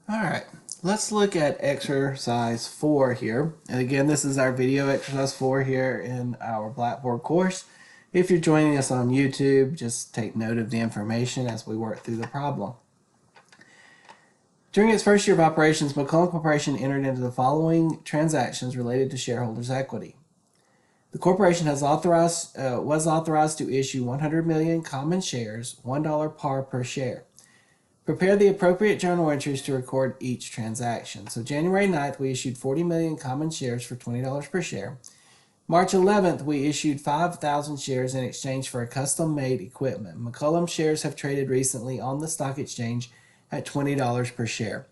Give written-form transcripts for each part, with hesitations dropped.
All right, let's look at exercise 4 here. And again, this is our video exercise 4 here in our Blackboard course. If you're joining us on YouTube, just take note of the information as we work through the problem. During its first year of operations, McCollum Corporation entered into the following transactions related to shareholders' equity. The corporation was authorized to issue 100 million common shares, $1 par per share. Prepare the appropriate journal entries to record each transaction. So January 9th, we issued 40 million common shares for $20 per share. March 11th, we issued 5,000 shares in exchange for a custom-made equipment. McCollum shares have traded recently on the stock exchange at $20 per share.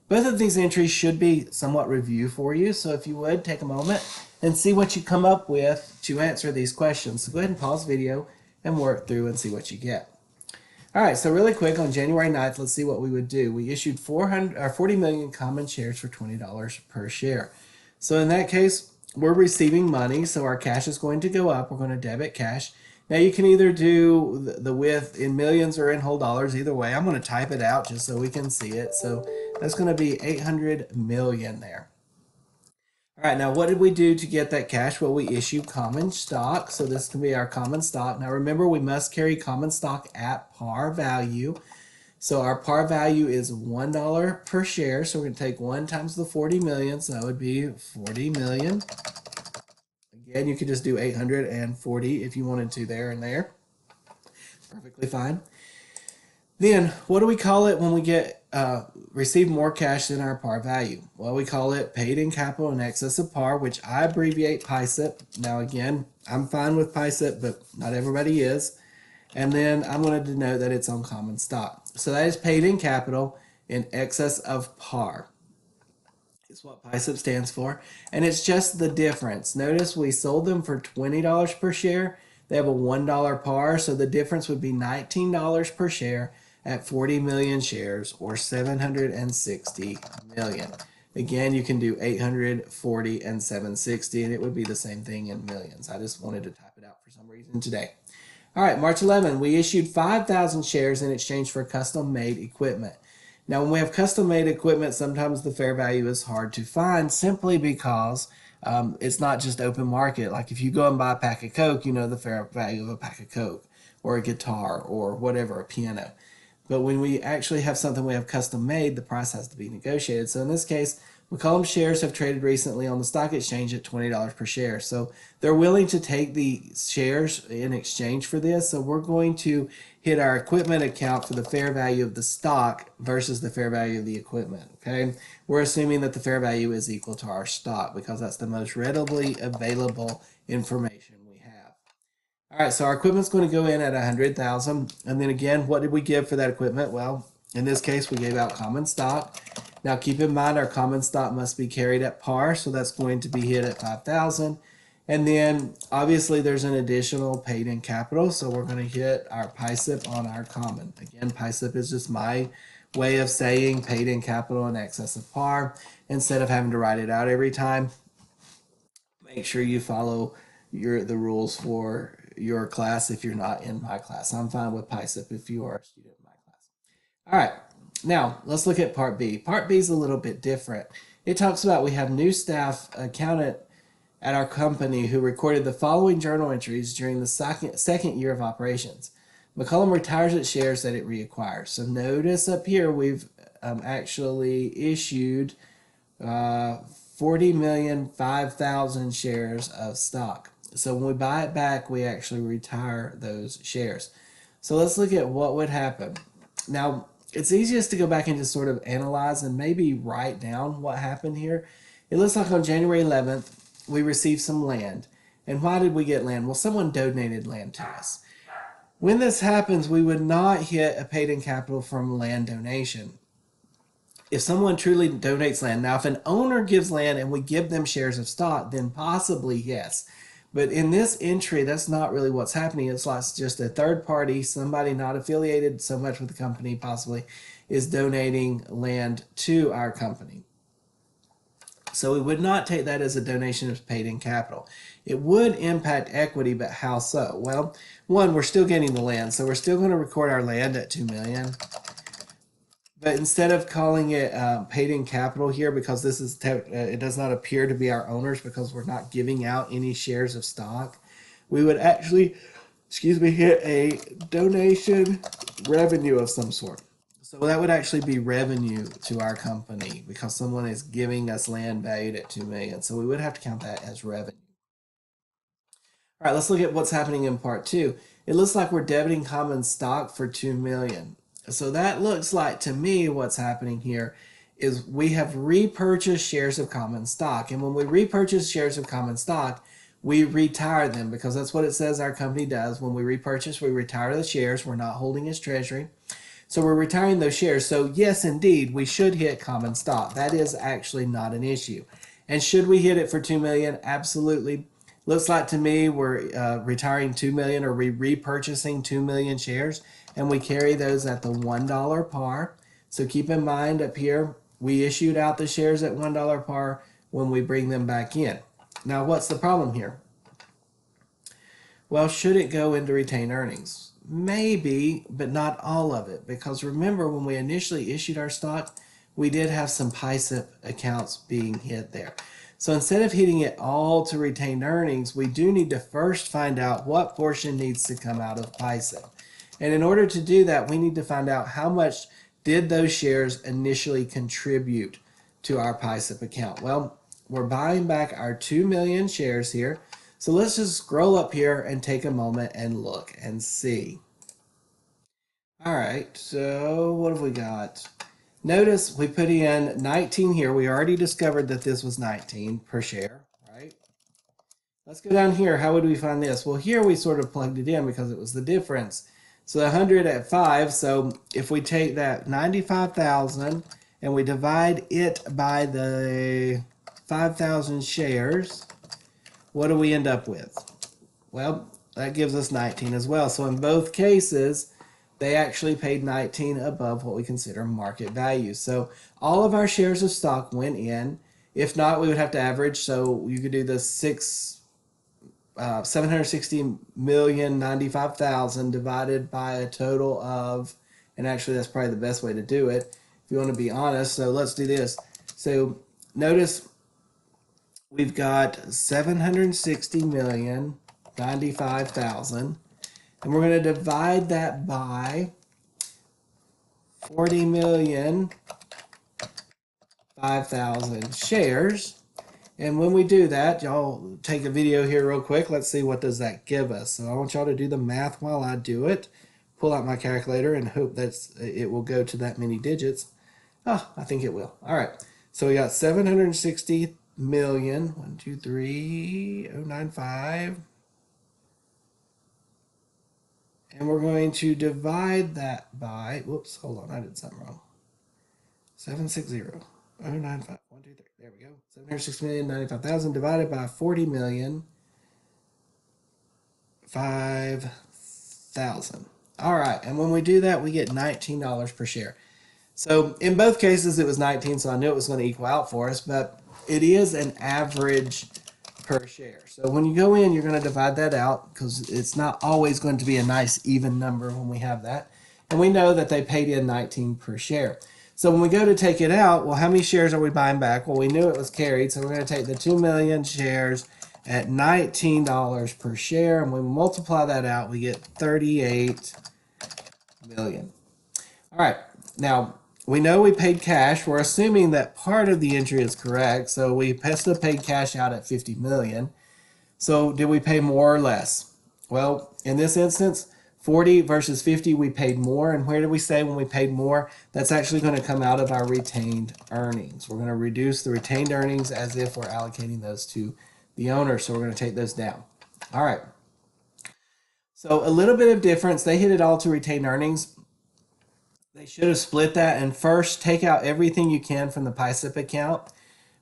Both of these entries should be somewhat review for you, so if you would, take a moment and see what you come up with to answer these questions. So go ahead and pause the video and work through and see what you get. All right, so really quick, on January 9th, let's see what we would do. We issued 40 million common shares for $20 per share. So in that case, we're receiving money, so our cash is going to go up. We're going to debit cash. Now you can either do the width in millions or in whole dollars. Either way, I'm going to type it out just so we can see it. So that's going to be 800 million there. All right, now what did we do to get that cash? Well, we issue common stock. So this can be our common stock. Now remember, we must carry common stock at par value. So our par value is $1 per share. So we're going to take 1 times the 40 million. So that would be 40 million. Again, you could just do 840 if you wanted to there and there. Perfectly fine. Then, what do we call it when we receive more cash than our par value? Well, we call it paid in capital in excess of par, which I abbreviate PICIP. Now, again, I'm fine with PICIP, but not everybody is. And then I'm going to denote that it's on common stock. So that is paid in capital in excess of par. It's what PICIP stands for. And it's just the difference. Notice we sold them for $20 per share. They have a $1 par, so the difference would be $19 per share at 40 million shares, or 760 million. Again, you can do 840 and 760, and it would be the same thing in millions. I just wanted to type it out for some reason today. All right, March 11, we issued 5,000 shares in exchange for custom-made equipment. Now, when we have custom-made equipment, sometimes the fair value is hard to find simply because it's not just open market. Like if you go and buy a pack of Coke, you know the fair value of a pack of Coke, or a guitar, or whatever, a piano. But when we actually have something we have custom made, the price has to be negotiated. So in this case, McCollum shares have traded recently on the stock exchange at $20 per share. So they're willing to take the shares in exchange for this. So we're going to hit our equipment account for the fair value of the stock versus the fair value of the equipment. Okay, we're assuming that the fair value is equal to our stock because that's the most readily available information we have. All right, so our equipment's going to go in at 100,000. And then again, what did we give for that equipment? Well, in this case, we gave out common stock. Now keep in mind our common stock must be carried at par, so that's going to be hit at 5,000. And then obviously there's an additional paid in capital, so we're going to hit our PICIP on our common. Again, PICIP is just my way of saying paid in capital in excess of par. Instead of having to write it out every time, make sure you follow the rules for your class if you're not in my class. I'm fine with PICIP if you are a student in my class. All right, now let's look at Part B. Part B is a little bit different. It talks about we have new staff accountant at our company who recorded the following journal entries during the second year of operations. McCollum retires its shares that it reacquires. So notice up here we've actually issued 40,005,000 shares of stock. So when we buy it back, we actually retire those shares. So let's look at what would happen. Now, it's easiest to go back and just sort of analyze and maybe write down what happened here. It looks like on January 11th, we received some land. And why did we get land? Well, someone donated land to us. When this happens, we would not hit a paid in capital from land donation. If someone truly donates land, now if an owner gives land and we give them shares of stock, then possibly yes. But in this entry, that's not really what's happening. It's like just a third party, somebody not affiliated so much with the company possibly, is donating land to our company. So we would not take that as a donation of paid in capital. It would impact equity, but how so? Well, one, we're still getting the land, so we're still going to record our land at $2 million. But instead of calling it paid in capital here, because this is it does not appear to be our owners because we're not giving out any shares of stock, we would actually, hit a donation revenue of some sort. So that would actually be revenue to our company because someone is giving us land valued at 2 million. So we would have to count that as revenue. All right, let's look at what's happening in part two. It looks like we're debiting common stock for 2 million. So that looks like to me what's happening here is we have repurchased shares of common stock. And when we repurchase shares of common stock, we retire them because that's what it says our company does. When we repurchase, we retire the shares. We're not holding as treasury. So we're retiring those shares. So yes, indeed, we should hit common stock. That is actually not an issue. And should we hit it for 2 million? Absolutely. Looks like to me we're retiring 2 million or repurchasing 2 million shares, and we carry those at the $1 par. So keep in mind up here, we issued out the shares at $1 par when we bring them back in. Now, what's the problem here? Well, should it go into retained earnings? Maybe, but not all of it. Because remember, when we initially issued our stock, we did have some PISIP accounts being hit there. So instead of hitting it all to retained earnings, we do need to first find out what portion needs to come out of PISIP. And in order to do that, we need to find out how much did those shares initially contribute to our PISIP account. Well, we're buying back our 2 million shares here. So let's just scroll up here and take a moment and look and see. All right, so what have we got? Notice we put in 19 here. We already discovered that this was 19 per share, right? Let's go down here. How would we find this? Well, here we sort of plugged it in because it was the difference. So 100 at 5, so if we take that 95,000 and we divide it by the 5,000 shares, what do we end up with? Well, that gives us 19 as well. So in both cases, they actually paid 19 above what we consider market value. So all of our shares of stock went in. If not, we would have to average. So you could do the 760,095,000 divided by a total of, and actually that's probably the best way to do it if you want to be honest. So let's do this. So notice we've got 760,095,000, and we're going to divide that by 40,005,000 shares. And when we do that, y'all take a video here real quick. Let's see what does that give us. So I want y'all to do the math while I do it. Pull out my calculator and hope that it will go to that many digits. Oh, I think it will. All right. So we got 760 million. 123,095. And we're going to divide that by, whoops, hold on, I did something wrong. 760,095. 1, 2, 3. There we go. 760,095,000 divided by 40,005,000. All right, and when we do that, we get $19 per share. So in both cases, it was 19, so I knew it was going to equal out for us, but it is an average per share. So when you go in, you're going to divide that out because it's not always going to be a nice even number when we have that. And we know that they paid in 19 per share. So when we go to take it out, well, how many shares are we buying back? Well, we knew it was carried, so we're going to take the 2 million shares at $19 per share, and when we multiply that out, we get 38 million. All right, now we know we paid cash. We're assuming that part of the entry is correct, so we still paid cash out at 50 million. So did we pay more or less? Well, in this instance, 40 versus 50, we paid more. And where did we say when we paid more? That's actually going to come out of our retained earnings. We're going to reduce the retained earnings as if we're allocating those to the owner. So we're going to take those down. All right. So a little bit of difference. They hit it all to retained earnings. They should have split that and first take out everything you can from the PISIP account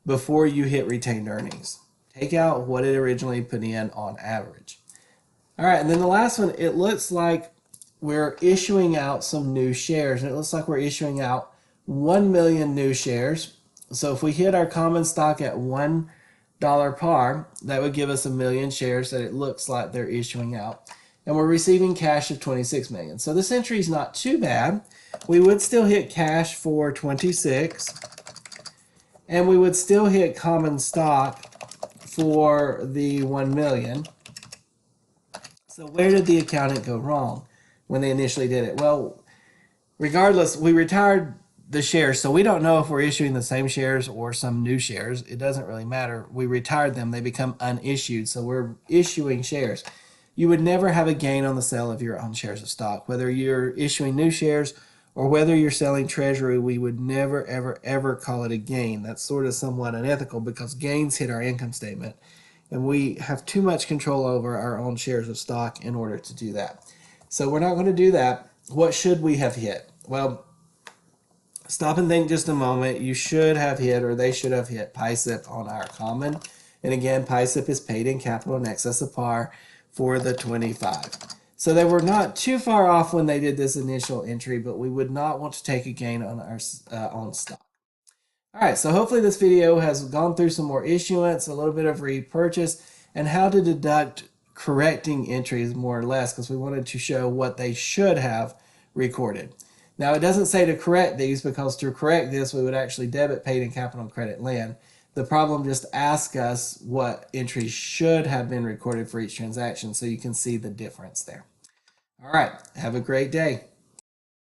before you hit retained earnings. Take out what it originally put in on average. All right, and then the last one, it looks like we're issuing out some new shares, and it looks like we're issuing out 1 million new shares. So if we hit our common stock at $1 par, that would give us 1 million shares that it looks like they're issuing out. And we're receiving cash of 26 million. So this entry is not too bad. we would still hit cash for 26, and we would still hit common stock for the 1 million. So where did the accountant go wrong when they initially did it? Well, regardless, we retired the shares, so we don't know if we're issuing the same shares or some new shares. It doesn't really matter. We retired them, they become unissued, so we're issuing shares. You would never have a gain on the sale of your own shares of stock. Whether you're issuing new shares or whether you're selling treasury, we would never, ever, ever call it a gain. That's sort of somewhat unethical because gains hit our income statement, and we have too much control over our own shares of stock in order to do that. So we're not going to do that. What should we have hit? Well, stop and think just a moment. You should have hit, or they should have hit, PISIP on our common. And again, PISIP is paid in capital in excess of par for the 25. So they were not too far off when they did this initial entry, but we would not want to take a gain on our own stock. All right, so hopefully this video has gone through some more issuance, a little bit of repurchase, and how to deduct correcting entries more or less, because we wanted to show what they should have recorded. Now, it doesn't say to correct these, because to correct this, we would actually debit paid in capital and credit land. The problem just asks us what entries should have been recorded for each transaction, so you can see the difference there. All right, have a great day.